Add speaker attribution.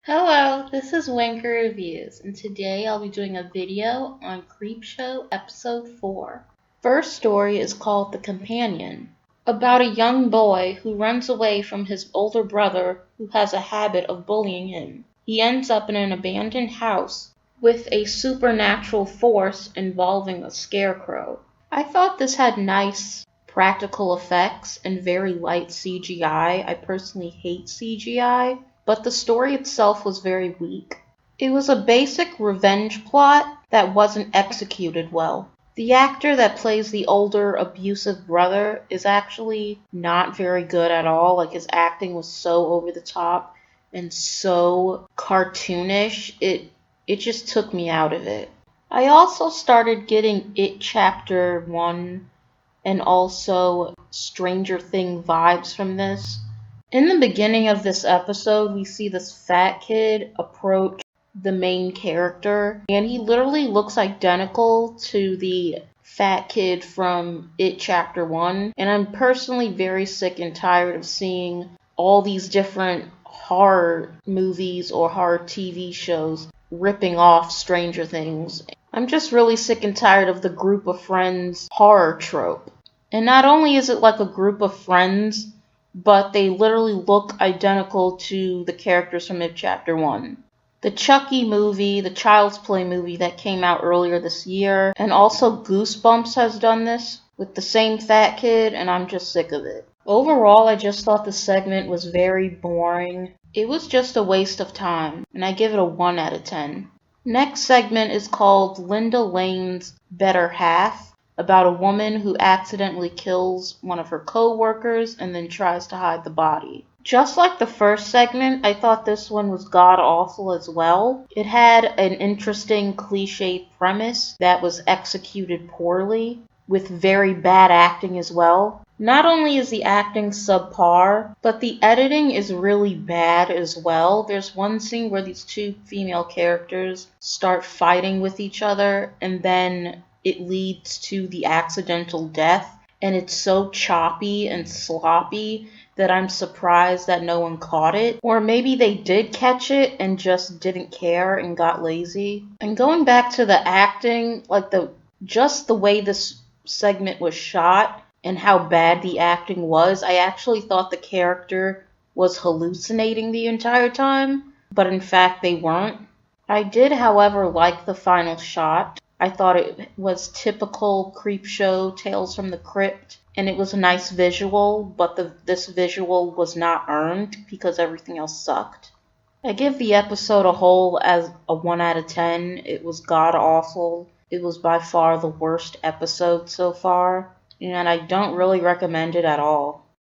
Speaker 1: Hello, this is Winker Reviews, and today I'll be doing a video on Creepshow Episode 4. First story is called The Companion, about a young boy who runs away from his older brother who has a habit of bullying him. He ends up in an abandoned house with a supernatural force involving a scarecrow. I thought this had nice practical effects and very light CGI. I personally hate CGI, but the story itself was very weak. It was a basic revenge plot that wasn't executed well. The actor that plays the older abusive brother is actually not very good at all. Like, his acting was so over the top and so cartoonish. It just took me out of it. I also started getting It Chapter 1 and also Stranger Thing vibes from this. In the beginning of this episode, we see this fat kid approach the main character, and he literally looks identical to the fat kid from It Chapter 1. And I'm personally very sick and tired of seeing all these different horror movies or horror TV shows ripping off Stranger Things. I'm just really sick and tired of the group of friends horror trope. And not only is it like a group of friends, but they literally look identical to the characters from It Chapter 1. The Chucky movie, the Child's Play movie that came out earlier this year, and also Goosebumps has done this with the same fat kid, and I'm just sick of it. Overall, I just thought the segment was very boring. It was just a waste of time, and I give it a 1 out of 10. Next segment is called Linda Lane's Better Half, about a woman who accidentally kills one of her co-workers and then tries to hide the body. Just like the first segment, I thought this one was god-awful as well. It had an interesting cliche premise that was executed poorly, with very bad acting as well. Not only is the acting subpar, but the editing is really bad as well. There's one scene where these two female characters start fighting with each other, and then it leads to the accidental death, and it's so choppy and sloppy that I'm surprised that no one caught it. Or maybe they did catch it and just didn't care and got lazy. And going back to the acting, like just the way this segment was shot and how bad the acting was, I actually thought the character was hallucinating the entire time, but in fact they weren't. I did, however, like the final shot. I thought it was typical Creepshow Tales from the Crypt, and it was a nice visual, but this visual was not earned because everything else sucked. I give the episode a whole as a 1 out of 10. It was god awful. It was by far the worst episode so far, and I don't really recommend it at all.